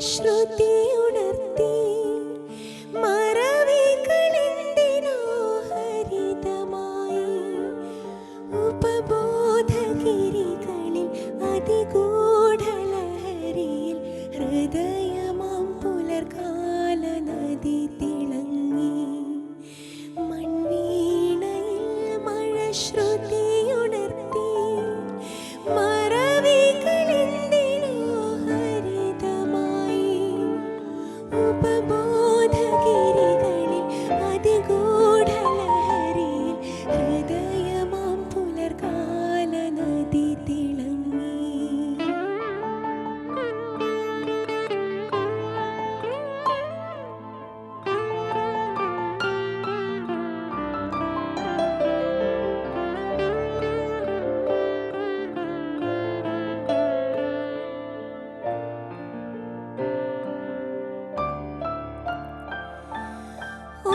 ശ്രുതി ഉണർത്തി മറവികളെന്തിനോ ഹരിതമായി ഉപബോധഗിരികളിൽ അതിഗൂഢലഹരിയിൽ ഹൃദയമാം പുലർകാല നദി തിളങ്ങി മൺവീണയിൽ മഴ ശ്രുതി ഉണർത്തി മറവികളെന്തിനോ ഹരിതമായി ഉപബോധഗിരികളിൽ അതിഗൂഢലഹരിയിൽ ഹൃദയമാം പുലർകാല നദി തിളങ്ങി.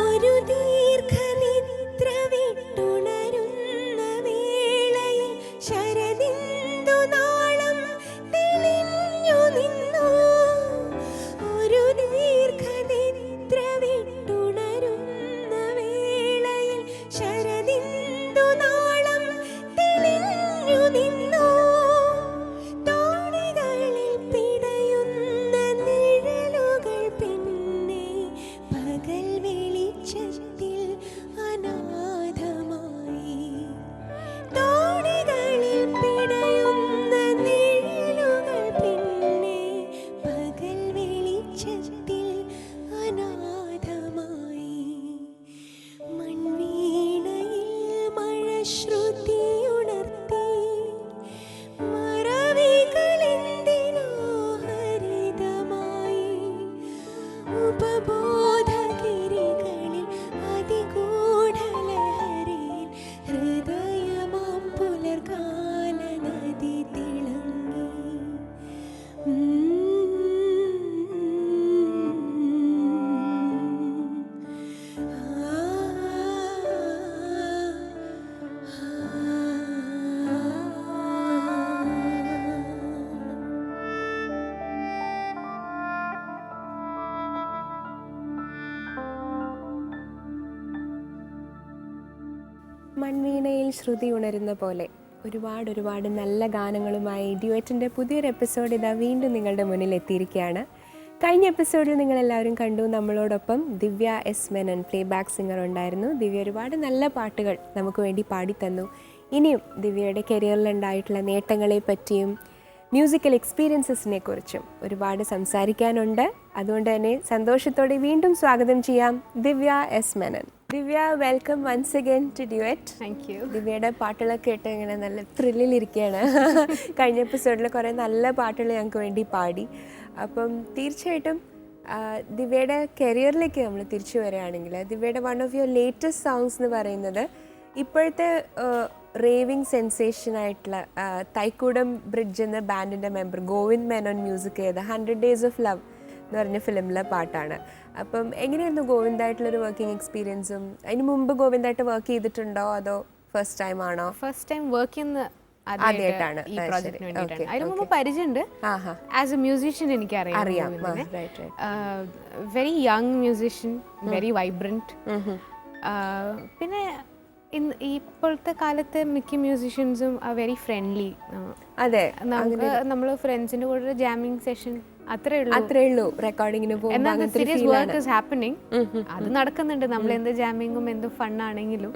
ഒരു ദീർഘനിദ്ര വിട്ടുണരുന്ന വേളയിൽ ശരദിന്ദുനാളം തെളിഞ്ഞു നിന്നു. ഒരു ദീർഘനിദ്ര വിട്ടുണരുന്ന വേളയിൽ ശരദിന്ദുനാളം തെളിഞ്ഞു നിന്നു. തോണികളിൽ പിടയുന്ന നിഴലുകൾ പിന്നെ പകൽ വെളിച്ചത്തിൽ അനാഥമായി. തോണികളിൽ പിടയുന്ന നിഴലുകൾ പിന്നെ പകൽ വെളിച്ചത്തിൽ അനാഥമായി. മൺവീണയിൽ മഴ ശ്രുതി ഉണർത്തി മറവികളെന്തിനോ ഹരിതമായി ഉപബോധഗിരികളിൽ അതിഗൂഢലഹരിയിൽ ഹൃദയമാം പുലർകാല നദി തിളങ്ങി. മൺവീണയിൽ ശ്രുതി ഉണരുന്ന പോലെ ഒരുപാട് നല്ല ഗാനങ്ങളുമായി ഡ്യുവറ്റിൻ്റെ പുതിയൊരു എപ്പിസോഡ് ഇതാ വീണ്ടും നിങ്ങളുടെ മുന്നിൽ എത്തിയിരിക്കുകയാണ്. കഴിഞ്ഞ എപ്പിസോഡിൽ നിങ്ങളെല്ലാവരും കണ്ടു, നമ്മളോടൊപ്പം ദിവ്യ എസ് മേനൻ പ്ലേബാക്ക് സിംഗർ ഉണ്ടായിരുന്നു. ദിവ്യ ഒരുപാട് നല്ല പാട്ടുകൾ നമുക്ക് വേണ്ടി പാടിത്തന്നു. ഇനിയും ദിവ്യയുടെ കരിയറിലുണ്ടായിട്ടുള്ള നേട്ടങ്ങളെ പറ്റിയും മ്യൂസിക്കൽ എക്സ്പീരിയൻസസിനെ കുറിച്ചും ഒരുപാട് സംസാരിക്കാനുണ്ട്. അതുകൊണ്ട് തന്നെ സന്തോഷത്തോടെ വീണ്ടും സ്വാഗതം ചെയ്യാം Divya S Menon. Divya, welcome once again to duet. Thank you. ദിവ്യയുടെ പാട്ടുകളൊക്കെ കേട്ട് ഇങ്ങനെ നല്ല ത്രില്ലിലിരിക്കുകയാണ്. കഴിഞ്ഞ എപ്പിസോഡിൽ കുറേ നല്ല പാട്ടുകൾ ഞങ്ങൾക്ക് വേണ്ടി പാടി. അപ്പം തീർച്ചയായിട്ടും ദിവ്യയുടെ കരിയറിലേക്ക് നമ്മൾ തിരിച്ചു വരികയാണെങ്കിൽ ദിവ്യയുടെ one of your latest songs എന്ന് പറയുന്നത് ഇപ്പോഴത്തെ റേവിംഗ് സെൻസേഷനായിട്ടുള്ള തൈക്കൂടം ബ്രിഡ്ജ് എന്ന ബാൻഡിൻ്റെ മെമ്പർ ഗോവിന്ദ് മേനോൻ മ്യൂസിക് ചെയ്ത 100 Days of Love എന്ന് പറഞ്ഞ ഫിലിമിലെ പാട്ടാണ്. അപ്പം എങ്ങനെയായിരുന്നു ഗോവിന്ദായിട്ടുള്ളൊരു വർക്കിംഗ് എക്സ്പീരിയൻസും? അതിന് മുമ്പ് ഗോവിന്ദായിട്ട് വർക്ക് ചെയ്തിട്ടുണ്ടോ അതോ ഫസ്റ്റ് ടൈം ആണോ? ഫസ്റ്റ് ടൈം വർക്ക് ചെയ്യുന്ന ആദ്യമായിട്ടാണ് ഈ പ്രോജക്റ്റിന് വേണ്ടിയിട്ടാണ്. അതിന് മുമ്പ് പരിചയമുണ്ട്. ആസ് എ മ്യൂസീഷ്യൻ എനിക്കറിയാം. Very young musician, very vibrant. പിന്നെ ഇപ്പോഴത്തെ കാലത്ത് മിക്ക മ്യൂസീഷ്യൻസും വെരി ഫ്രണ്ട്ലി. അതെ, നമുക്ക് നമ്മൾ ഫ്രണ്ട്സിന്റെ കൂടെ ജാമിങ് സെഷൻ അത്രേ ഉള്ളൂ. റെക്കോർഡിങ്ങിന് സീരിയസ് വർക്ക് ഈസ് ഹാപ്പനിങ്. അത് നടക്കുന്നുണ്ട്. നമ്മൾ എന്ത് ജാമിങ്ങും എന്ത് ഫണ്ണാണെങ്കിലും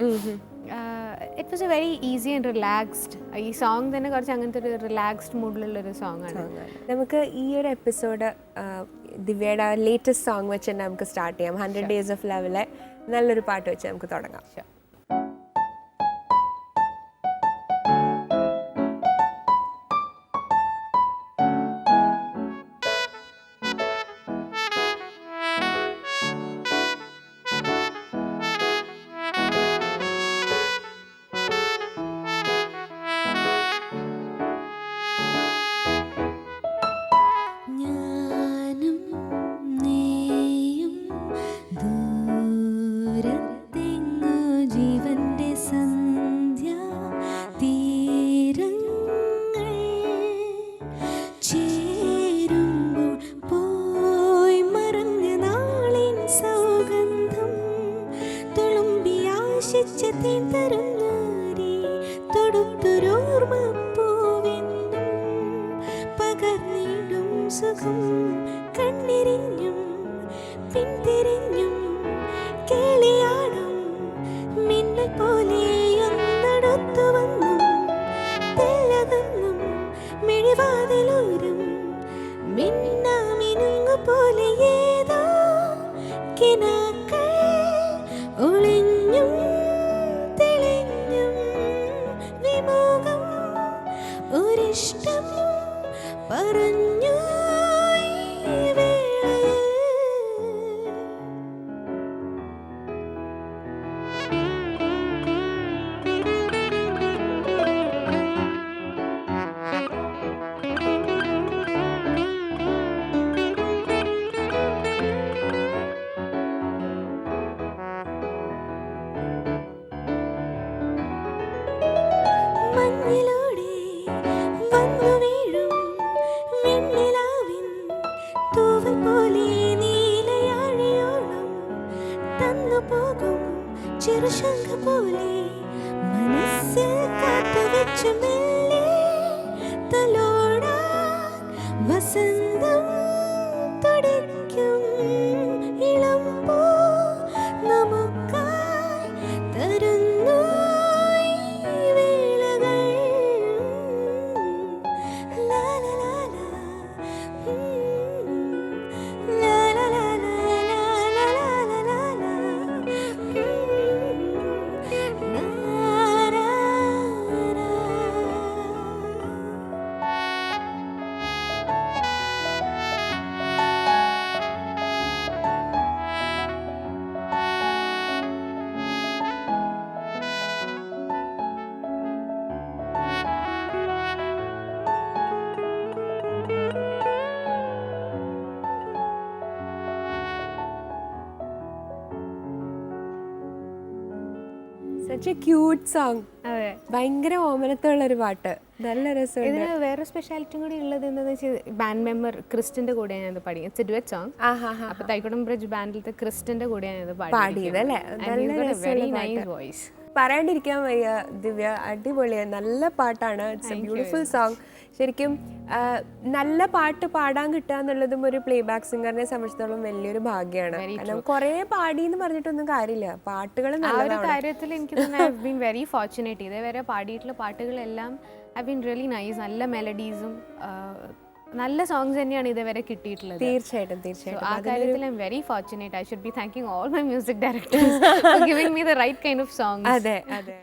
it was a very easy and relaxed. ഈ സോങ് തന്നെ കുറച്ച് അങ്ങനത്തെ ഒരു റിലാക്സ്ഡ് മൂഡിലുള്ളൊരു സോങ് ആണ്. നമുക്ക് ഈ ഒരു എപ്പിസോഡ് ദിവ്യയുടെ ലേറ്റസ്റ്റ് സോങ് വെച്ച് തന്നെ നമുക്ക് സ്റ്റാർട്ട് ചെയ്യാം. 100 Days of Loveലെ നല്ലൊരു പാട്ട് വെച്ച് നമുക്ക് തുടങ്ങാം. ദൂരത്തെങ്ങോ സുഖം കണ്ണിരിഞ്ഞും പിന്തിരിഞ്ഞും കേളിയാടും മിന്നൽ പോലെയൊന്നടുത്തു വന്നും തെല്ലകന്നും മിഴിവാതിലൂരും മിന്നാമിനുങ്ങു പോലെ ഏതോ കിനാക്കൾ ഒളിഞ്ഞും തെളിഞ്ഞും വിമുഖം ഒരിഷ്ടം പറഞ്ഞു ഈ വേളയിൽ. മഞ്ഞിലൂടെ വന്നു വീഴും വെണ്ണിലാവിൻ തൂവൽ പോലെ നീലയാഴിയോളം തന്നു പോകും ചെറുശംഖ പോലെ മനസ്സിൽ കാത്തുവെച്ച് മെല്ലെ തലോടാൻ വസന്തം തുടിക്കും ഇളം പൂ നമുക്കായി തരുന്നു ഈ വേളകൾ. ലാ ലാ ലാ ലാ. ലാ ലാ ലാ ലാ ലാ ലാ ലാ ലാ ലാ. ലാ ലാ ലാ. Such A cute song. അതെ. ഭയങ്കര ഓമനത്തുള്ളൊരു പാട്ട്, നല്ല രസമുണ്ട്. ഇതിന് വേറെ സ്പെഷ്യാലിറ്റിയും കൂടി ഉള്ളത് എന്താണെന്ന് വെച്ചാൽ ബാൻഡ് മെമ്പർ ക്രിസ്റ്റിന്റെ കൂടെയാണ് ഞാനത് പാടി. It's A duet song. അപ്പൊ തൈക്കുടം ബ്രിഡ്ജ് ബാൻഡിലത്തെ ക്രിസ്റ്റിന്റെ കൂടെയാണ് ഇത് പാടിയതല്ലേ? നല്ല വെരി രസമുള്ള നൈസ് പാട്ട്. വോയിസ്. പറയാണ്ടിരിക്കാൻ വയ്യ ദിവ്യ, അടിപൊളിയാണ്, നല്ല പാട്ടാണ്. It's A beautiful song. ശരിക്കും നല്ല പാട്ട് പാടാൻ കിട്ടുക എന്നുള്ളതും ഒരു പ്ലേ ബാക്ക് സിംഗറിനെ സംബന്ധിച്ചിടത്തോളം വലിയൊരു ഭാഗ്യമാണ്. കാരണം കുറേ പാടി എന്ന് പറഞ്ഞിട്ടൊന്നും കാര്യമില്ല, പാട്ടുകൾ ആ ഒരു കാര്യത്തിൽ എനിക്ക് തന്നെ ഐ ബീൻ വെരി ഫോർച്ചുനേറ്റ്. ഇതേവരെ പാടിയിട്ടുള്ള പാട്ടുകളെല്ലാം ഐ ബീൻ റിയലി നൈസ്. നല്ല മെലഡീസും നല്ല സോങ്സ് തന്നെയാണ് ഇതുവരെ കിട്ടിയിട്ടുള്ളത്. തീർച്ചയായിട്ടും തീർച്ചയായിട്ടും. ആ കാര്യത്തിൽ I am very fortunate. I should be thanking all my music directors for giving me the right kind of songs. അതെ അതെ.